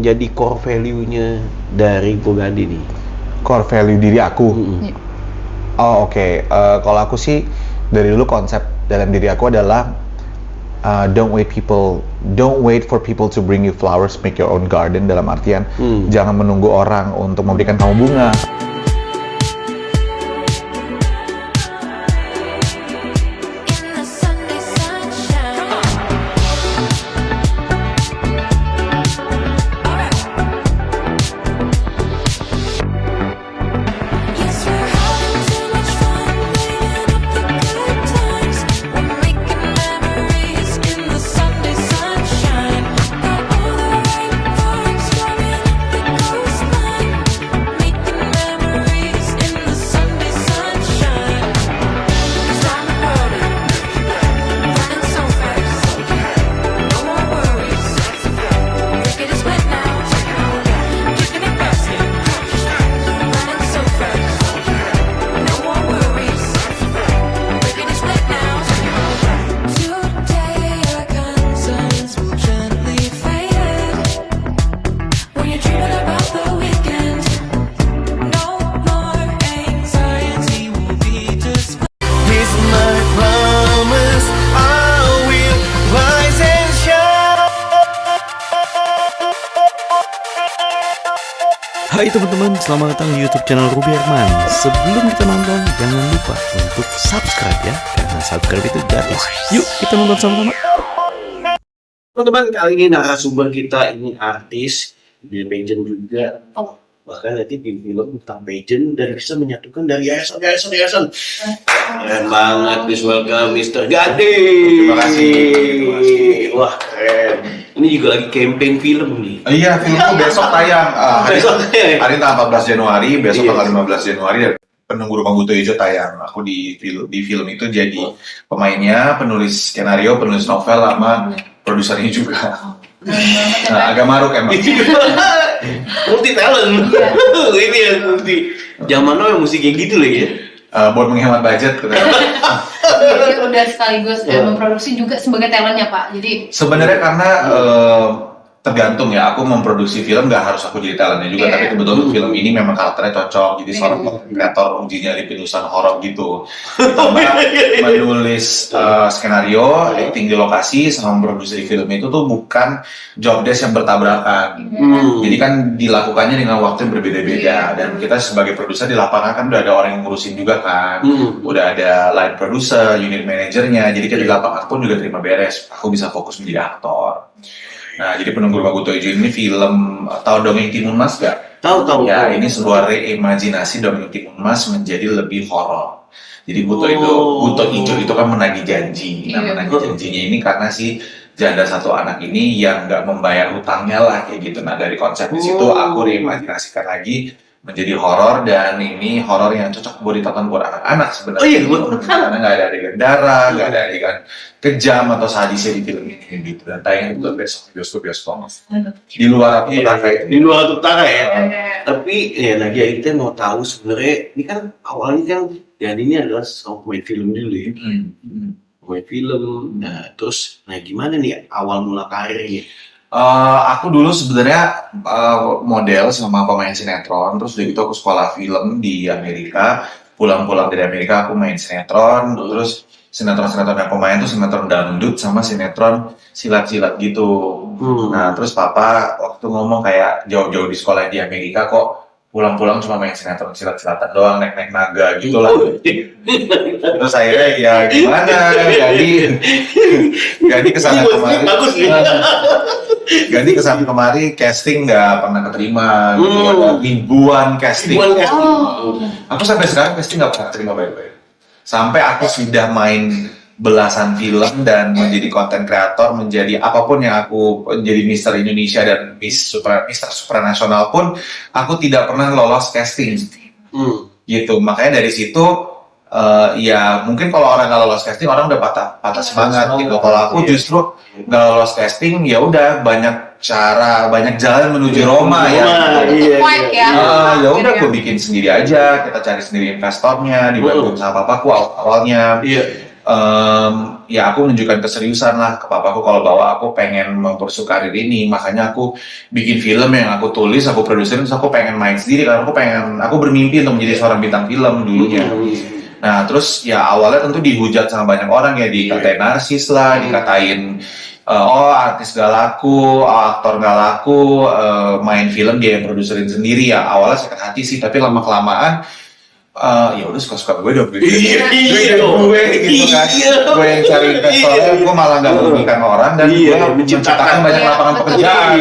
menjadi core value-nya dari GoGade nih? Core value diri aku. Mm-mm. Oh oke. Kalau aku sih dari dulu konsep dalam diri aku adalah don't wait for people to bring you flowers, make your own garden. Dalam artian jangan menunggu orang untuk memberikan kamu bunga. Hai teman-teman, selamat datang di YouTube channel Ruby Herman. Sebelum kita nonton, jangan lupa untuk subscribe ya, karena subscribe itu gratis. Yuk kita nonton sama-sama. Teman-teman, kali ini narasumber kita ini artis, dia pageant juga. Bahkan nanti di film tentang pageant dan bisa menyatukan dari yayasan. Keren banget, please welcome Mr. Gade. Terima kasih. Wah keren. Ini juga lagi campaign film nih. Iya, filmku besok tayang. Hari tanggal 14 Januari, besok tanggal 15 Januari. Penunggu Rumah Buto Ijo tayang. Aku di film itu jadi pemainnya, penulis skenario, penulis novel, sama produsernya juga. Nah, agak maruk emang. Multi talent. Ini ya multi. Zaman now mesti kayak gitu lah ya. Buat menghemat budget Jadi udah sekaligus memproduksi juga sebagai talentnya Pak. Jadi sebenarnya karena tergantung ya, aku memproduksi film nggak harus aku jadi talentnya juga, tapi kebetulan film ini memang karakternya cocok, jadi seorang kreator uji nyali penulisan horor gitu. Ditambah menulis skenario, acting di lokasi, sama memproduksi film itu tuh bukan job desk yang bertabrakan. Jadi kan dilakukannya dengan waktu yang berbeda-beda, dan kita sebagai produser di lapangan kan udah ada orang yang ngurusin juga kan, udah ada line producer, unit manajernya, jadi kita di lapangan pun juga terima beres, aku bisa fokus menjadi aktor. Nah, jadi Penunggu Rumah Buto Ijo ini film tahu Dongeng Timun Mas gak? Tahu. Ya, ini sebuah reimajinasi Dongeng Timun Mas menjadi lebih horor. Jadi Buto Ijo itu kan menagih janji. Nah, menagih janjinya ini karena si janda satu anak ini yang nggak membayar hutangnya lah kayak gitu. Nah, dari konsep di situ aku reimajinasikan lagi menjadi horor, dan ini horor yang cocok buat ditonton buat anak-anak sebenarnya. Oh iya, buat anak. Karena nggak ada adegan darah, nggak ada adegan kejam atau sadisnya di film ini gitu. Dan tayang itu besok bioskop. Di luar petaka ya. Di luar petaka ya. Tapi ya lagi kita mau tahu sebenarnya ini kan awalnya kan dan ini adalah seorang pemain film dulu ya. Pemain film. Nah, terus gimana nih awal mula karirnya? Aku dulu sebenarnya model sama pemain sinetron, terus dari itu aku sekolah film di Amerika. Pulang-pulang dari Amerika aku main sinetron, terus sinetron yang pemain tuh sinetron dangdut sama sinetron silat-silat gitu. Nah, terus papa waktu ngomong kayak jauh-jauh di sekolah di Amerika kok pulang-pulang cuma main sinetron silat-silatan doang, naik-naik naga gitu lah. Terus akhirnya ya gimana, jadi kesana kemari. Bagus nih. Ganti kesana kemari, casting nggak pernah keterima, gitu. Ada ribuan casting. Aku sampai sekarang casting nggak pernah terima baik-baik. Sampai aku sudah main belasan film dan menjadi konten kreator, menjadi apapun yang aku jadi Mister Indonesia dan Mister Supranasional pun, aku tidak pernah lolos casting. Gitu, makanya dari situ ya mungkin kalau orang nggak lolos casting orang udah patah semangat gitu. Kalau aku justru nggak lolos casting, ya udah banyak cara, banyak jalan menuju Roma ya. Ya udah aku bikin sendiri aja, kita cari sendiri investornya, dibantu sama papaku awalnya. ya aku menunjukkan keseriusan lah ke papaku kalau bahwa aku pengen mempersuka karir ini, makanya aku bikin film yang aku tulis, aku produserin, terus aku pengen main sendiri karena aku bermimpi untuk menjadi seorang bintang film dulunya. Nah terus ya awalnya tentu dihujat sama banyak orang ya, dikatain narsis lah, dikatain oh artis gak laku, aktor gak laku, main film dia yang produserin sendiri. Ya awalnya sakit hati sih, tapi lama kelamaan ya udah suka-suka gue dong, gue gitu kan, gue yang cari investornya, gue malah nggak merugikan orang dan gue menciptakan banyak lapangan pekerjaan.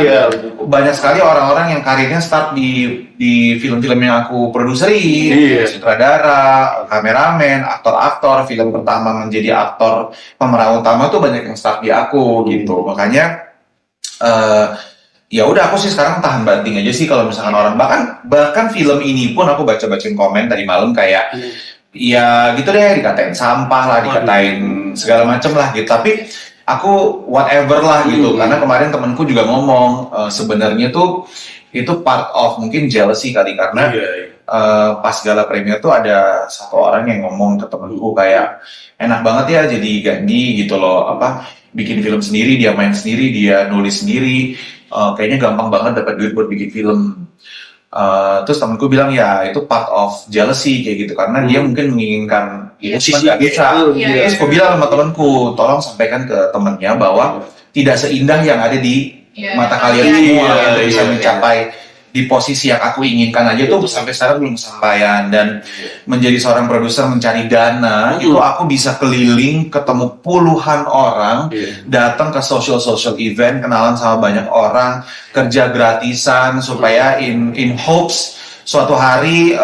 Banyak sekali orang-orang yang karirnya start di film-film yang aku produseri, sutradara, kameramen, aktor-aktor, film pertama menjadi aktor pemeran utama tuh banyak yang start di aku gitu. Makanya ya udah aku sih sekarang tahan banting aja sih kalau misalkan orang bahkan film ini pun aku baca-bacain komen tadi malam kayak ya gitu deh, dikatain sampah lah, dikatain segala macem lah gitu, tapi aku whatever lah gitu karena kemarin temenku juga ngomong sebenarnya tuh itu part of mungkin jealousy kali karena pas gala premier tuh ada satu orang yang ngomong ke temenku kayak enak banget ya jadi Gandhi gitu loh, apa bikin film sendiri, dia main sendiri, dia nulis sendiri, kayaknya gampang banget dapat duit buat bikin film. Terus temenku bilang ya itu part of jealousy kayak gitu karena dia mungkin menginginkan itu cuma nggak bisa. Terus aku bilang sama temenku, tolong sampaikan ke temennya bahwa tidak seindah yang ada di mata kalian semua untuk bisa mencapai di posisi yang aku inginkan aja tuh sampai sekarang belum kesampaian. Dan menjadi seorang produser mencari dana itu aku bisa keliling ketemu puluhan orang, datang ke social event, kenalan sama banyak orang, kerja gratisan supaya in hopes suatu hari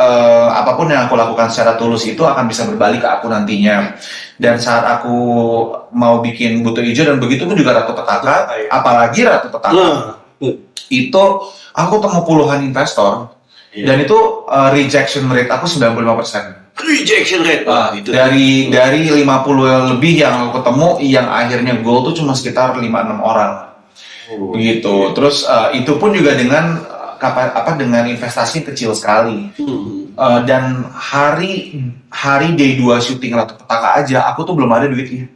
apapun yang aku lakukan secara tulus itu akan bisa berbalik ke aku nantinya. Dan saat aku mau bikin Butuh Ijo dan begitu pun juga Ratu Petaka, apalagi Ratu Petaka itu aku temu puluhan investor dan itu rejection rate aku 95%. Rejection rate itu dari 50 lebih yang aku ketemu, yang akhirnya goal tuh cuma sekitar 5-6 orang begitu. Terus itu pun juga dengan dengan investasi kecil sekali. Dan hari day 2 syuting Ratu Petaka aja aku tuh belum ada duitnya.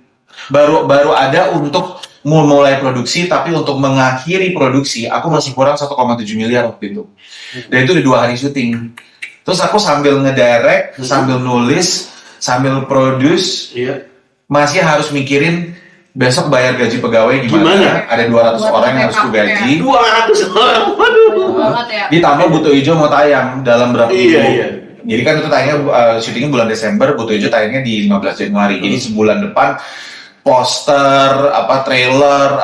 Baru ada untuk mulai produksi, tapi untuk mengakhiri produksi aku masih kurang 1,7 miliar waktu itu. Dan itu udah 2 hari syuting. Terus aku sambil ngedirect, sambil nulis, sambil produce, masih harus mikirin besok bayar gaji pegawai gimana? Ada 200 orang yang harus kugaji. 200 orang, waduh. Ditambah Butuh Ijo mau tayang dalam berapa minggu. Jadi kan itu tayangnya syutingnya bulan Desember, Butuh Ijo tayangnya di 15 Januari. Jadi sebulan depan poster, trailer,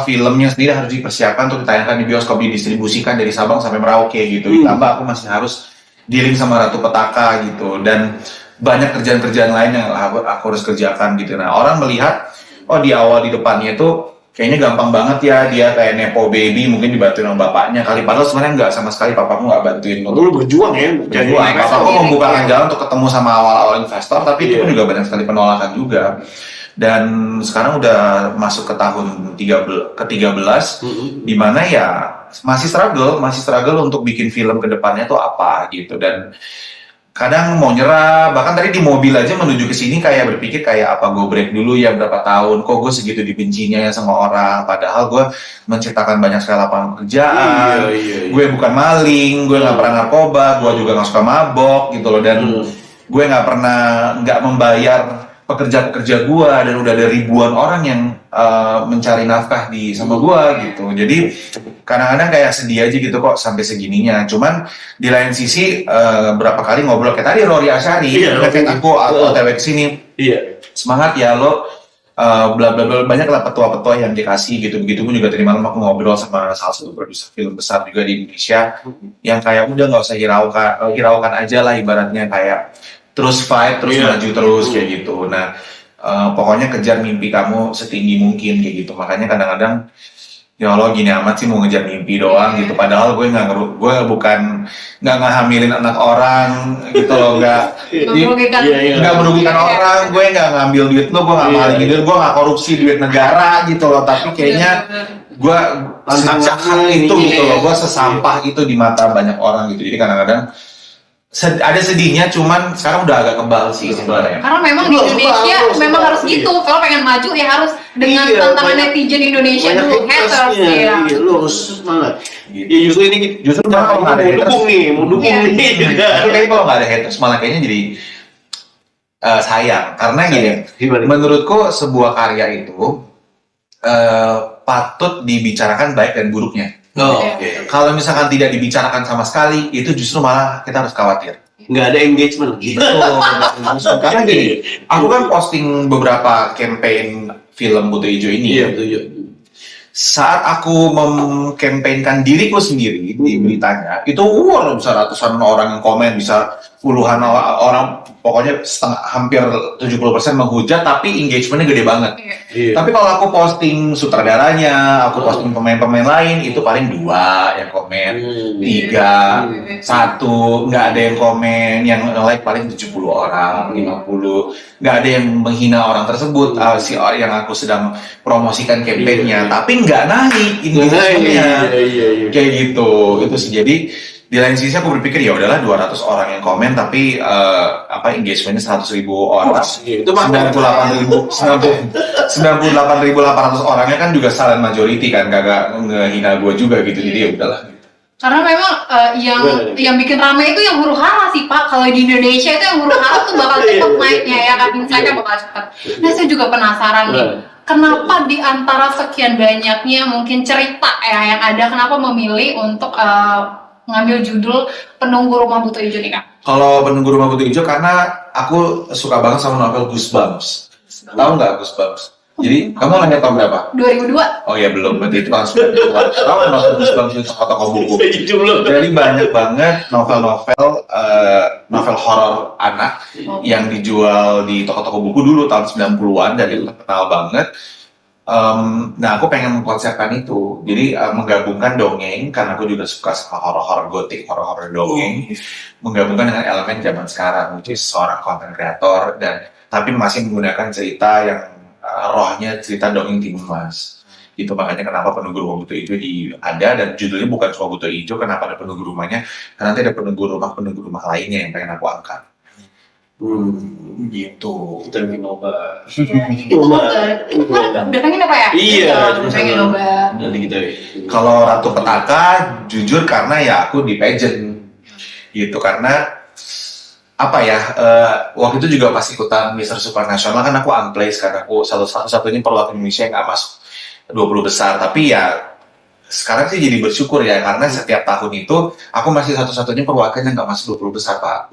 filmnya sendiri harus dipersiapkan untuk ditayangkan di bioskop, didistribusikan dari Sabang sampai Merauke gitu. Ditambah aku masih harus dealing sama Ratu Petaka gitu, dan banyak kerjaan-kerjaan lain yang aku harus kerjakan gitu. Nah orang melihat, oh di awal di depannya itu kayaknya gampang banget ya, dia kayak nepo baby, mungkin dibantuin sama bapaknya kali, padahal sebenarnya nggak sama sekali, papaku nggak bantuin. Lu berjuang ya? Berjuang, papaku membukakan jalan untuk ketemu sama awal-awal investor, tapi itu pun juga banyak sekali penolakan juga. Dan sekarang udah masuk ke tahun ke-13, di mana ya masih struggle untuk bikin film ke depannya tuh apa gitu. Dan kadang mau nyerah, bahkan tadi di mobil aja menuju ke sini kayak berpikir kayak apa gue break dulu ya berapa tahun, kok gue segitu dibencinya ya sama orang, padahal gue menciptakan banyak sekali lapangan pekerjaan, gue bukan maling, gue nggak pernah narkoba, gue juga nggak suka mabok gitu loh, dan gue nggak membayar pekerja-pekerja gue, dan udah ada ribuan orang yang mencari nafkah sama gue gitu. Jadi kadang-kadang kayak sedih aja gitu kok sampai segininya. Cuman di lain sisi berapa kali ngobrol kayak tadi Rory Asyari ngechat aku atau OTW kesini, semangat ya lo, bla bla bla, banyak lah petua-petua yang dikasih gitu. Begitu pun juga tadi malam aku ngobrol sama salah satu produser film besar juga di Indonesia yang kayak udah nggak usah hiraukan aja lah, ibaratnya kayak terus fight, terus maju terus kayak gitu. Nah, pokoknya kejar mimpi kamu setinggi mungkin kayak gitu. Makanya kadang-kadang ya Allah gini amat sih mau ngejar mimpi doang gitu. Padahal gue bukan nggak ngehamilin anak orang gitu loh, nggak merugikan orang. Gue nggak ngambil duit lo, gue nggak malingin duit, gue nggak korupsi duit negara gitu loh. Tapi kayaknya gue sejahat itu gitu loh, gue sesampah itu di mata banyak orang gitu. Jadi kadang-kadang ada sedihnya, cuman sekarang udah agak kebal sih sebenarnya. Karena memang di Indonesia memang harus gitu. Kalau pengen maju ya harus dengan tantangan netizen Indonesia banyak dulu, haters ya. Iya, lu harus semangat. Ya justru ini Justru mau kalau nggak ada haters, dukung nih, mau dukung Iya. nih juga. tapi kayaknya kalau nggak ada haters malah kayaknya jadi sayang. Karena gini, Gimana? menurutku sebuah karya itu patut dibicarakan baik dan buruknya. Oh, Iya. oke. Kalau misalkan tidak dibicarakan sama sekali, itu justru malah kita harus khawatir. Nggak ada engagement gitu. Betul. Karena gini, aku kan posting beberapa campaign film Buto Ijo ini. Iya, betul. Saat aku mengkampanyekan diriku sendiri di beritanya, itu bisa ratusan orang yang komen, bisa puluhan orang, pokoknya hampir 70% menghujat, tapi engagementnya gede banget. Iya. Tapi kalau aku posting sutradaranya, aku posting pemain-pemain lain, itu paling 2 yang komen, 3, 1, nggak ada yang komen, yang like paling 70 orang, 50, nggak ada yang menghina orang tersebut, si orang yang aku sedang promosikan campaign-nya, tapi nggak naik engagementnya, kayak gitu, itu sih. Jadi di lain sisi aku berpikir ya udahlah 200 orang yang komen, tapi engagementnya 100.000 orang, Itu mah 98.800 orangnya kan juga silent majority kan, kagak ngehina gue juga gitu, jadi ya udahlah. Karena memang yang bikin rame itu yang huru-hara sih Pak. Kalau di Indonesia itu yang huru-hara tuh bakal cepat naiknya ya, kan misalnya bakal cepat. Nah saya juga penasaran nih, kenapa di antara sekian banyaknya mungkin cerita ya yang ada, kenapa memilih untuk ngambil judul Penunggu Rumah Buto Ijo nih Kak? Kalau Penunggu Rumah Buto Ijo karena aku suka banget sama novel Goosebumps. Tahu nggak Goosebumps? Jadi kamu lahir tahun berapa? 2002. Oh ya belum, berarti itu tahun 90-an. Tahu novel Goosebumps itu toko buku. Jadi banyak banget novel-novel novel horor anak yang dijual di toko-toko buku dulu tahun 90-an dan itu terkenal banget. Nah, aku pengen mengkonsepkan itu. Jadi menggabungkan dongeng, karena aku juga suka sama horor-horor gotik, horor-horor dongeng, menggabungkan dengan elemen zaman sekarang, which is seorang content creator, dan tapi masih menggunakan cerita yang rohnya cerita dongeng Timun Mas. Itu makanya kenapa Penunggu Rumah Buto Ijo ada, dan judulnya bukan cuma Buto Ijo. Kenapa ada penunggu rumahnya? Karena nanti ada penunggu rumah lainnya yang pengen aku angkat. Gitu. Kita bikin nobar. Itu udah pengen apa ya? Iya, udah pengen nobar. Nanti kita. Kalau Ratu Petaka, jujur karena ya aku di pageant. Gitu, karena apa ya, waktu itu juga pas ikutan Mister Supranasional kan aku unplaced, karena aku satu-satunya perwakilan Indonesia yang nggak masuk 20 besar. Tapi ya sekarang sih jadi bersyukur ya, karena setiap tahun itu aku masih satu-satunya perwakilan yang nggak masuk 20 besar Pak.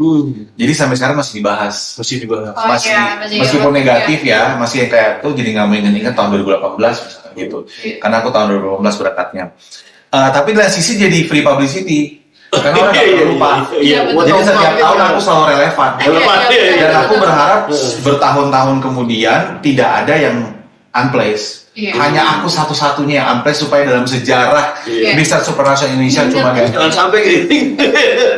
Jadi sampai sekarang masih dibahas. Masih dibahas. Oh, iya, Meskipun negatif ya, masih yang kayak tuh jadi nggak mau inget-inget tahun 2018 misalnya gitu. Karena aku tahun 2018 berangkatnya. Tapi di sisi jadi free publicity. Karena orang nggak lupa. Jadi setiap tahun aku selalu relevan. Dan aku berharap bertahun-tahun kemudian tidak ada yang unplaced. Hanya aku satu-satunya yang unplaced, supaya dalam sejarah Mister Supranasional Indonesia cuma kayak Jangan sampai gini.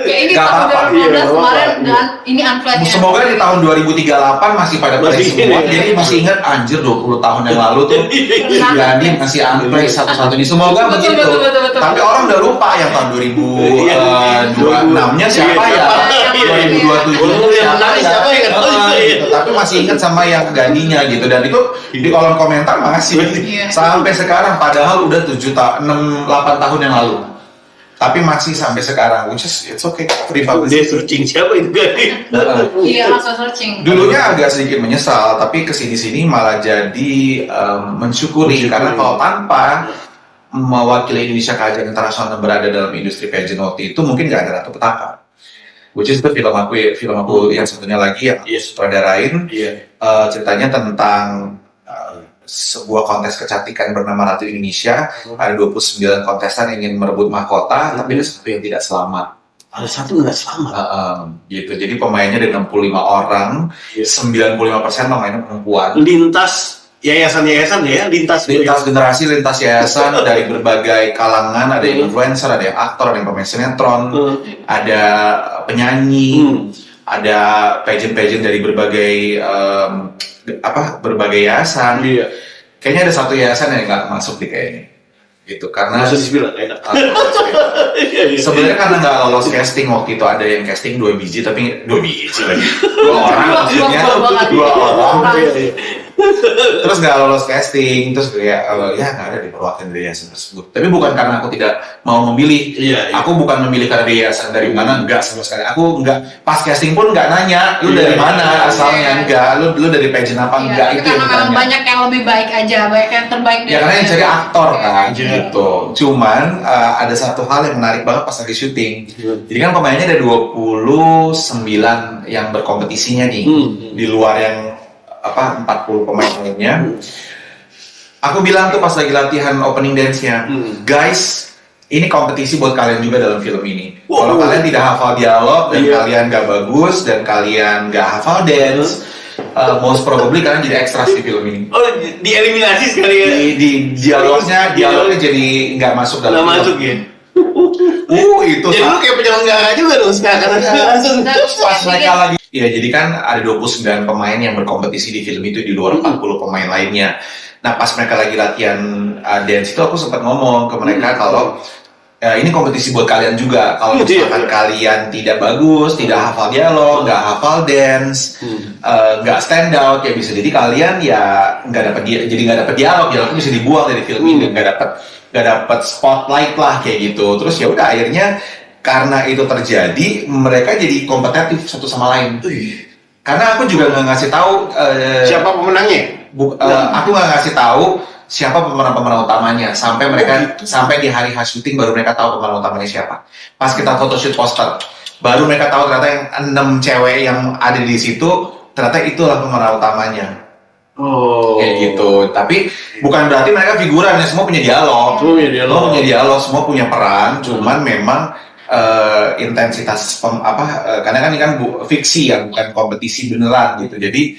Ya ini Gak tahun apa-apa. 2015 kemarin dan ini unplugged. Semoga di tahun 2038 masih pada play Masih semua. gini. Jadi masih ingat anjir 20 tahun yang lalu tuh Gani masih unplay satu-satunya. Semoga Betul, begitu. betul, betul, betul. Tapi orang udah lupa yang tahun 2026-nya siapa ya? 2027 Yang menarik siapa yang nggak tahu itu, ya. gitu. Tapi masih ingat sama yang Ganinya gitu. Dan itu di kolom komentar masih sampai sekarang, padahal udah 8 tahun yang lalu. Tapi masih sampai sekarang, which is it's okay, free Dia publicity. searching siapa itu Gani? Iya, langsung searching. Dulunya agak sedikit menyesal, tapi kesini-sini malah jadi mensyukuri. Karena kalau tanpa mewakili Indonesia ke ajang internasional dan berada dalam industri pageant waktu itu, mungkin nggak ada Ratu Petaka. Which is itu film aku yang satunya lagi yang sutradarain. Ceritanya tentang sebuah kontes kecantikan bernama Ratu Indonesia. Ada 29 kontestan yang ingin merebut mahkota, tapi ada satu yang tidak selamat. Ada satu nggak selamat. Gitu. Jadi pemainnya ada 65 orang, 95% pemainnya perempuan. Lintas yayasan-yayasan ya, lintas Generasi, lintas yayasan dari berbagai kalangan. Ada yang influencer, ada yang aktor, ada yang pemain sinetron, ada penyanyi, ada pageant-pageant dari berbagai berbagai yayasan. Kayaknya ada satu yayasan yang nggak masuk di kayaknya. gitu karena Nggak usah di-spill, enak. sebenarnya karena nggak lolos casting waktu itu, ada yang casting 2 biji tapi 2 biji lagi 2 orang maksudnya, 2 orang terus nggak lolos casting, terus kayak ya nggak ada di perwakilan dari yayasan tersebut. Tapi bukan karena aku tidak mau memilih, aku bukan memilih karena dari yayasan dari mana, enggak sama sekali. Aku nggak pas casting pun nggak nanya lu dari mana asalnya, enggak lu dari pageant apa, enggak itu karena yang memang ditanya. banyak yang lebih baik aja, banyak yang terbaik Ya karena yang cari aktor kan Iya. gitu. Cuman ada satu hal yang menarik banget pas lagi syuting. Jadi kan pemainnya ada 29 yang berkompetisinya nih. Di luar yang 40 pemain lainnya. Aku bilang tuh pas lagi latihan opening dance-nya, guys, ini kompetisi buat kalian juga dalam film ini. Kalau kalian tidak hafal dialog dan kalian gak bagus dan kalian gak hafal dance, most probably kalian jadi extras di film ini. Oh, dieliminasi sekali ya? Di dialognya jadi nggak masuk dalam Nggak film. masuk ya? Itu Jadi lu kayak penyelenggara juga dong sekarang. Langsung. pas mereka lagi. Iya, jadi kan ada 29 pemain yang berkompetisi di film itu di luar 40 pemain lainnya. Nah, pas mereka lagi latihan dance itu aku sempat ngomong ke mereka kalau ini kompetisi buat kalian juga. Kalau misalkan kalian tidak bagus, tidak hafal dialog, nggak hafal dance, nggak stand out, ya bisa jadi kalian ya nggak dapat nggak dapat dialognya bisa dibuang dari film ini, nggak dapat spotlight lah kayak gitu. Terus ya udah akhirnya karena itu terjadi, mereka jadi kompetitif satu sama lain. Karena aku juga nggak ngasih tahu Siapa pemenangnya? aku nggak ngasih tahu siapa pemeran utamanya sampai di hari syuting baru mereka tahu pemeran utamanya siapa. Pas kita photoshoot poster, baru mereka tahu ternyata yang 6 cewek yang ada di situ ternyata itulah pemeran utamanya. Oh. Kayak gitu. Tapi bukan berarti mereka figuran ya, semua punya dialog. Semua punya peran, cuman memang intensitas karena kan ini kan fiksi ya, bukan kompetisi beneran gitu. Jadi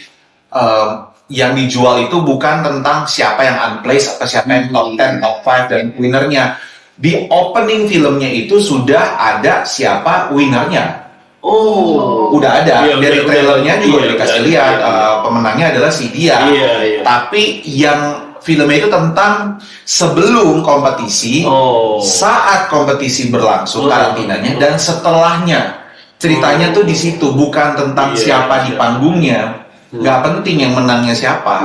yang dijual itu bukan tentang siapa yang unplaced atau siapa yang top 10, top 5 dan winnernya. Di opening filmnya itu sudah ada siapa winnernya. Oh, udah ada. Iya, Dari udah, trailernya juga iya, dikasih iya, lihat iya. Pemenangnya adalah si dia. Iya. Tapi yang filmnya itu tentang sebelum kompetisi, saat kompetisi berlangsung karantinanya, dan setelahnya. Ceritanya tuh di situ, bukan tentang siapa di panggungnya. Nggak penting yang menangnya siapa.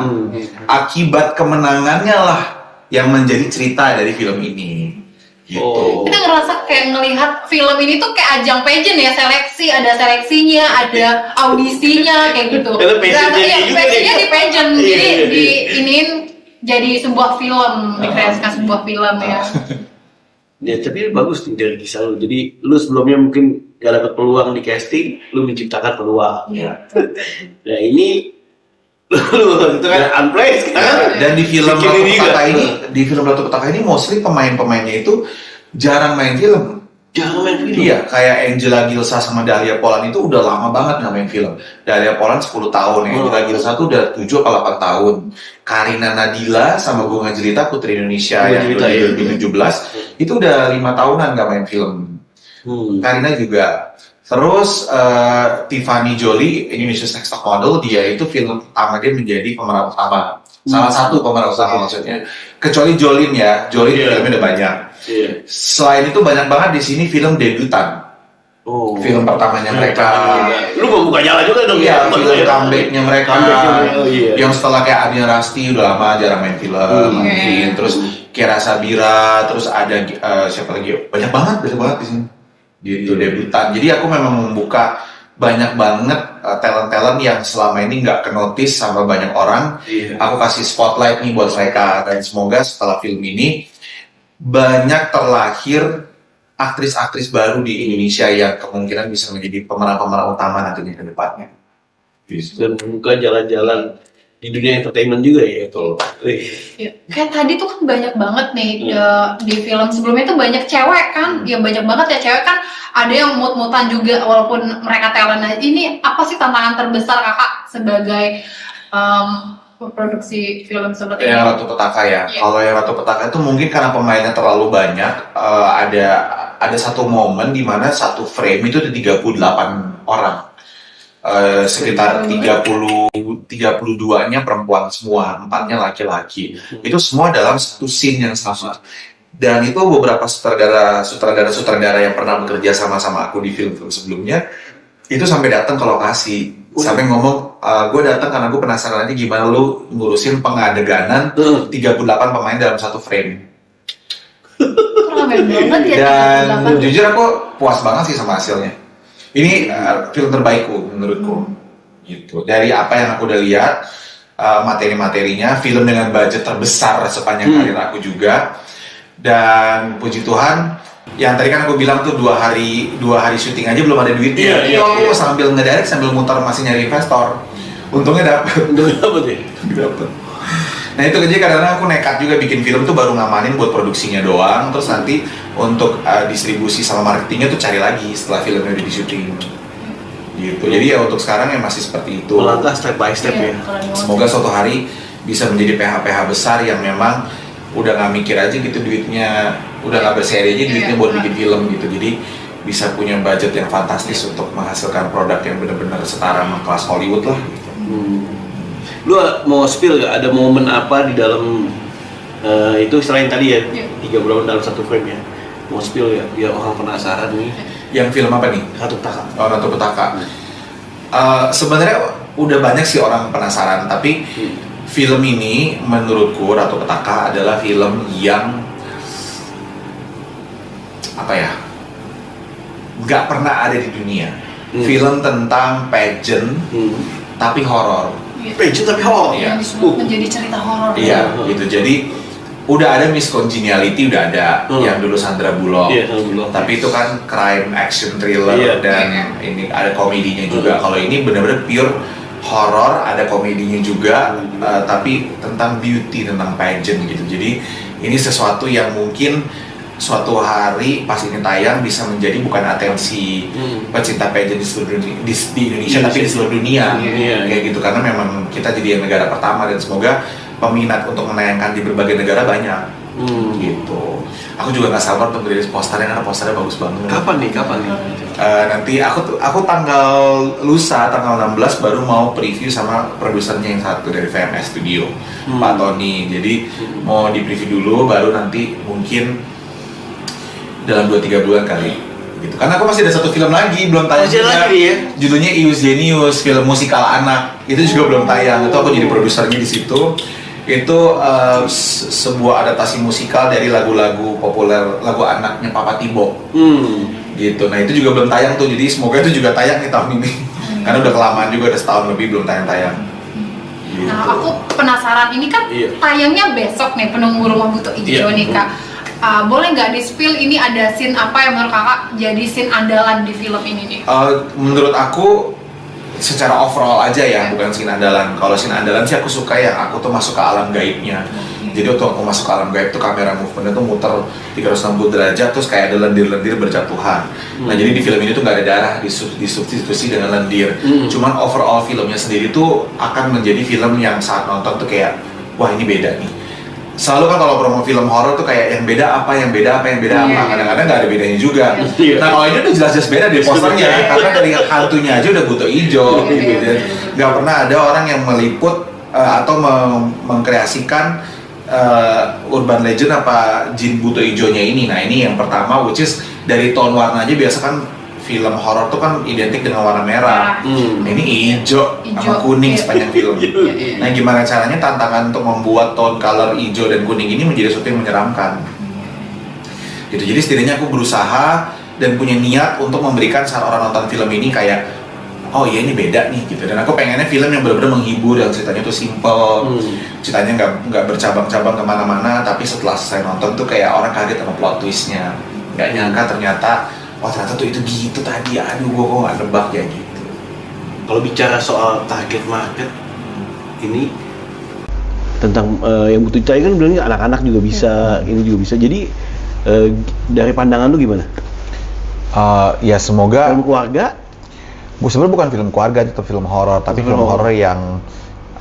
Akibat kemenangannya lah yang menjadi cerita dari film ini. Gitu. Kita ngerasa kayak ngelihat film ini tuh kayak ajang pageant ya, seleksi, ada seleksinya, ada audisinya kayak gitu. Karena pageantnya juga pageantnya nih. di pageant, Iya, jadi iya, di iya. iniin jadi sebuah film, dikreasikan sebuah film ya. Ya, tapi bagus nih dari kisah lu. Jadi lu sebelumnya mungkin gak dapet peluang di casting, lu menciptakan peluang. Iya. Nah ini lu itu kan unplaced kan? Dan di film Bikin Ratu ini Petaka juga. ini, mostly pemain-pemainnya itu jarang main film. Jangan main film. Iya, kayak Angela Gilsa sama Dahlia Poland itu udah lama banget nggak main film. Dahlia Poland 10 tahun, Angela Gilsa tuh udah 7 atau 8 tahun. Karina Nadila sama Bunga Jelita Putri Indonesia yang Jelita, 2017 itu udah 5 tahunan nggak main film. Karina juga. Terus Tiffany Jolie, Indonesia's Next Top Model, dia itu film pertama dia menjadi pemeran utama. Salah satu pemeran utama maksudnya. Kecuali Jolin ya, Jolin filmnya udah banyak. Selain itu banyak banget di sini film debutan. Film pertamanya mereka. Lu mau buka jalan juga dong. Iya, film comebacknya mereka. Yang setelah kayak Adina Rasti udah lama jarang main film. Mungkin. Terus Kira Sabira, terus ada siapa lagi? Banyak banget di sini. Gitu debutan. Jadi aku memang membuka banyak banget talent-talent yang selama ini nggak kenotis sama banyak orang. Aku kasih spotlight nih buat mereka, dan semoga setelah film ini banyak terlahir aktris-aktris baru di Indonesia yang kemungkinan bisa menjadi pemeran-pemeran utama nantinya ke depannya. Dan membuka jalan-jalan di dunia entertainment juga ya itu. Ya, kayak tadi tuh kan banyak banget nih di film sebelumnya tuh banyak cewek kan, ya banyak banget ya cewek kan, ada yang mut-mutan juga walaupun mereka talent. Ini apa sih tantangan terbesar kakak sebagai produksi film seperti ini? Yang Ratu Petaka ya. Iya. Kalau yang Ratu Petaka itu mungkin karena pemainnya terlalu banyak, ada satu momen di mana satu frame itu ada 38 orang. Sekitar 32-nya perempuan semua, 4-nya laki-laki. Itu semua dalam satu scene yang sama. Dan itu beberapa sutradara yang pernah bekerja sama aku di film-film sebelumnya itu sampai datang ke lokasi, sampai ngomong, gue datang karena gue penasaran aja gimana lu ngurusin pengadeganan 38 pemain dalam satu frame. Ramen banget ya. Dan 38. jujur aku puas banget sih sama hasilnya. Ini film terbaikku menurutku. Gitu. Dari apa yang aku udah lihat, materi-materinya, film dengan budget terbesar sepanjang karir aku juga. Dan puji Tuhan, yang tadi kan aku bilang tuh dua hari syuting aja belum ada duitnya. Iya. Sambil ngedirect sambil muter masih nyari investor. Untungnya dapet. Dapet. Nah itu aja kadang aku nekat juga bikin film tuh baru ngamanin buat produksinya doang, terus nanti untuk distribusi sama marketingnya tuh cari lagi setelah filmnya udah di syuting. Gitu. Jadi ya untuk sekarang ya masih seperti itu. Melangkah step by step ya. Semoga suatu hari bisa menjadi PH-PH besar yang memang udah nggak mikir aja gitu duitnya, udah nggak berseri aja duitnya buat bikin film gitu. Jadi bisa punya budget yang fantastis untuk menghasilkan produk yang benar-benar setara sama kelas Hollywood lah. Gitu. Lu mau spill gak ada momen apa di dalam itu selain tadi ya 3 bulan dalam satu frame ya? Mau spill ya biar orang penasaran nih. Yang film apa nih? Ratu Petaka. Oh, Ratu Petaka. Sebenarnya udah banyak sih orang penasaran, tapi film ini menurutku Ratu Petaka adalah film yang apa ya? Nggak pernah ada di dunia. Film tentang pageant tapi horor. Pageant tapi horor. Iya. Yang disebut menjadi cerita horor. Iya, gitu. Jadi udah ada Miss Congeniality, udah ada yang dulu Sandra Bullock. Iya, Sandra Bullock. Tapi itu kan crime action thriller dan ini ada komedinya juga. Kalau ini benar-benar pure horror, ada komedinya juga, tapi tentang beauty, tentang pageant gitu. Jadi ini sesuatu yang mungkin suatu hari pas ini tayang bisa menjadi bukan atensi pecinta pageant di Indonesia, tapi di seluruh dunia. Kayak gitu, karena memang kita jadi negara pertama dan semoga peminat untuk menayangkan di berbagai negara banyak. Gitu. Aku juga nggak sabar untuk merilis posternya karena posternya bagus banget. Kapan nih? Nanti aku tanggal lusa tanggal 16 baru mau preview sama produsernya yang satu dari VMS Studio, Pak Tony. Jadi mau di preview dulu baru nanti mungkin dalam 2-3 bulan kali gitu. Karena aku masih ada satu film lagi belum tayang juga. Ya? Judulnya Ius Genius, film musikal anak. Itu juga belum tayang. Itu aku jadi produsernya di situ. Itu sebuah adaptasi musikal dari lagu-lagu populer, lagu anaknya Papa Tibo. Gitu. Nah, itu juga belum tayang tuh. Jadi semoga itu juga tayang nih tahun ini. Karena udah kelamaan juga, udah setahun lebih belum tayang-tayang. Gitu. Nah, aku penasaran, ini kan tayangnya besok nih, Penunggu Rumah Buto Ijo nih Kak. Boleh nggak di-spill ini ada scene apa yang menurut kakak jadi scene andalan di film ini nih? Menurut aku secara overall aja ya, bukan scene andalan. Kalau scene andalan sih aku suka ya, aku tuh masuk ke alam gaibnya. Jadi waktu aku masuk ke alam gaib tuh kamera movementnya tuh muter 360 derajat, terus kayak ada lendir-lendir berjatuhan. Nah jadi di film ini tuh nggak ada darah, disubstitusi dengan lendir. Cuman overall filmnya sendiri tuh akan menjadi film yang saat nonton tuh kayak, wah ini beda nih. Selalu kan kalau promo film horor tuh kayak yang beda apa. Kadang-kadang nggak ada bedanya juga. Nah kalau ini udah jelas-jelas beda di posternya, karena dari hantunya aja udah buto ijo. Nggak pernah ada orang yang meliput atau mengkreasikan urban legend apa jin buto ijonya ini. Nah ini yang pertama, which is dari tone warna aja biasa kan film horor tuh kan identik dengan warna merah. Nah, ini hijau sama kuning sepanjang film. Nah, gimana caranya tantangan untuk membuat tone color hijau dan kuning ini menjadi sesuatu yang menyeramkan. Gitu. Jadi setidaknya aku berusaha dan punya niat untuk memberikan saat orang nonton film ini kayak, oh iya ini beda nih gitu. Dan aku pengennya film yang benar-benar menghibur, yang ceritanya tuh simple, ceritanya nggak bercabang-cabang kemana-mana, tapi setelah selesai nonton tuh kayak orang kaget sama plot twistnya. Nggak nyangka ternyata wah ternyata tuh itu gitu tadi, aduh gua kok nggak nebak ya gitu. Kalau bicara soal target market ini tentang yang butuh cari kan bilangnya anak-anak juga bisa, ini juga bisa. Jadi dari pandangan lu gimana? Ya semoga Film keluarga? sebenarnya bukan film keluarga, itu film horor, tapi film horor yang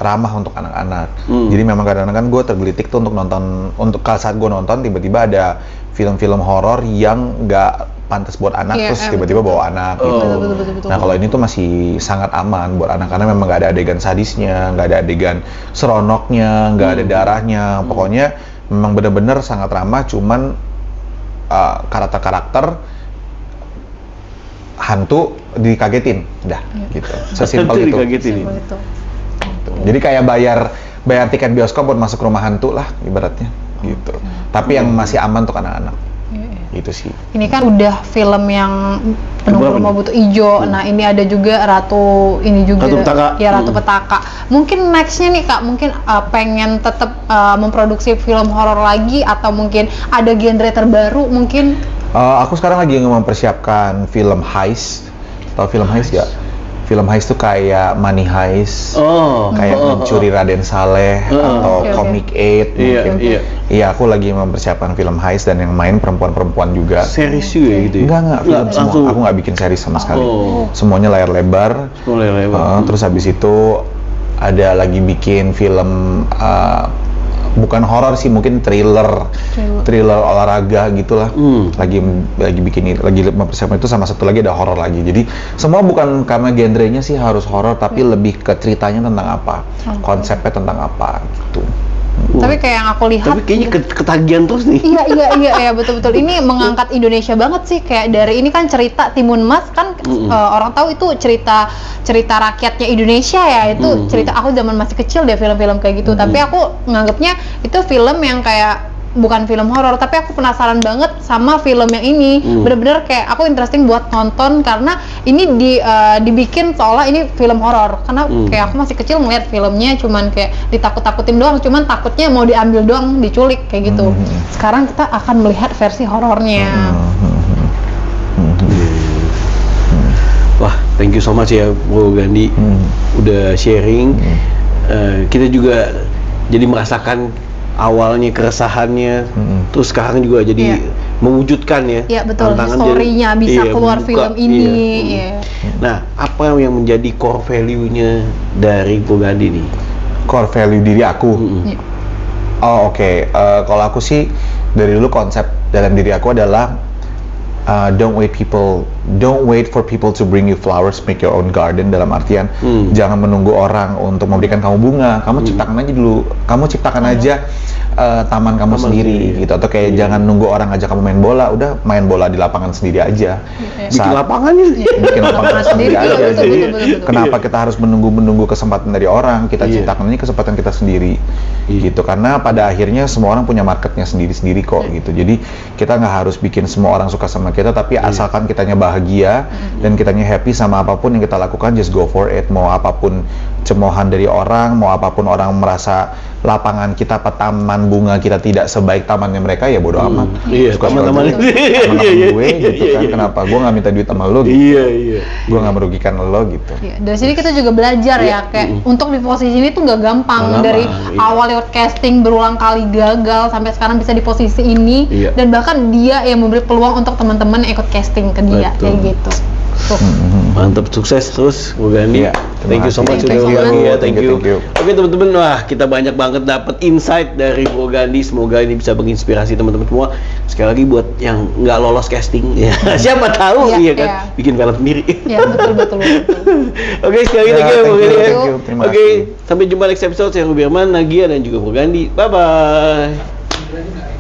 ramah untuk anak-anak. Jadi memang kadang-kadang kan gue tergelitik tuh untuk nonton, untuk saat gue nonton tiba-tiba ada film-film horor yang nggak pantas buat anak, terus tiba-tiba bawa anak gitu. Betul. Nah kalau ini tuh masih sangat aman buat anak karena memang nggak ada adegan sadisnya, nggak ada adegan seronoknya, nggak ada darahnya. Pokoknya memang benar-benar sangat ramah, cuman karakter-karakter hantu dikagetin, udah gitu. Sesimpel itu. Dikagetin. Simpel itu. Jadi kayak bayar tiket bioskop buat masuk rumah hantu lah ibaratnya gitu. Tapi yang masih aman untuk anak-anak. Itu sih. Ini kan udah film yang Penunggu Rumah Butuh Ijo. Nah, ini ada juga Ratu Petaka. Ya, Ratu Petaka. Mungkin nextnya nih Kak, mungkin pengen tetap memproduksi film horor lagi atau mungkin ada genre terbaru mungkin? Aku sekarang lagi mempersiapkan film heist. Tahu film heist gak? Film heist tuh kayak Money Heist, kayak Mencuri Raden Saleh atau Comic 8 mungkin. Iya, aku lagi mempersiapkan film heist dan yang main perempuan-perempuan juga. Series juga gitu ya? Enggak, film semua. Aku nggak bikin series sama sekali. Semuanya layar lebar. Terus habis itu ada lagi bikin film bukan horor sih, mungkin thriller olahraga gitulah. Lagi bikin, lagi mempersiapkan itu, sama satu lagi ada horor lagi. Jadi semua bukan karena genrenya sih harus horor, tapi lebih ke ceritanya tentang apa, konsepnya tentang apa gitu. Tapi kayak yang aku lihat, Tapi kayaknya ketagihan terus nih. Iya betul. Ini mengangkat Indonesia banget sih, kayak dari ini kan cerita Timun Mas kan orang tahu itu cerita rakyatnya Indonesia ya, itu cerita aku zaman masih kecil deh film-film kayak gitu. Tapi aku nganggapnya itu film yang kayak bukan film horor, tapi aku penasaran banget sama film yang ini. Bener-bener kayak aku interesting buat nonton karena ini dibikin seolah ini film horor. Karena kayak aku masih kecil ngeliat filmnya cuman kayak ditakut-takutin doang, cuman takutnya mau diambil doang, diculik kayak gitu. Sekarang kita akan melihat versi horornya. Wah, thank you so much ya Bro Gandhi, udah sharing. Kita juga jadi merasakan awalnya keresahannya, terus sekarang juga jadi mewujudkan ya. Iya betul, tantangan story-nya bisa keluar membuka, film ini. Nah, apa yang menjadi core value-nya dari Bro Gandhi nih? Core value diri aku. Oke. Kalau aku sih dari dulu konsep dalam diri aku adalah don't wait for people to bring you flowers, make your own garden. Dalam artian jangan menunggu orang untuk memberikan kamu bunga, kamu ciptakan aja dulu, kamu ciptakan aja taman kamu sendiri gitu. Atau kayak jangan nunggu orang ngajak kamu main bola, udah main bola di lapangan sendiri aja. Bikin lapangannya. Bikin lapangan sendiri aja. Betul. Kenapa kita harus menunggu kesempatan dari orang? Kita ciptakan ini kesempatan kita sendiri gitu. Karena pada akhirnya semua orang punya marketnya sendiri-sendiri kok gitu. Jadi kita nggak harus bikin semua orang suka sama kita, tapi asalkan kitanya bahagia dan kitanya happy sama apapun yang kita lakukan, just go for it. Mau apapun cemoohan dari orang, mau apapun orang merasa lapangan kita, taman bunga kita tidak sebaik tamannya mereka, ya bodo amat. Suka teman-teman gue gitu kan. Kenapa gue nggak minta duit sama lo gitu. Gue nggak merugikan lo gitu. Dari sini kita juga belajar ya, kayak untuk di posisi ini tuh nggak gampang. Dari awal lewat casting berulang kali gagal sampai sekarang bisa di posisi ini, dan bahkan dia yang memberi peluang untuk teman-teman ikut casting ke dia. Kayak gitu. Mantap, sukses terus Bro Gandhi. Thank you so much udah berbagi ya. Thank you. Oke teman-teman, wah kita banyak banget dapat insight dari Bro Gandhi. Semoga ini bisa menginspirasi teman-teman semua. Sekali lagi buat yang nggak lolos casting ya, siapa tahu kan bikin film sendiri. Ya betul. Oke, sekali lagi thank you Bro Gandhi. Oke, sampai jumpa next episode. Saya Ruby Herman, Nagia dan juga Bro Gandhi. Bye bye.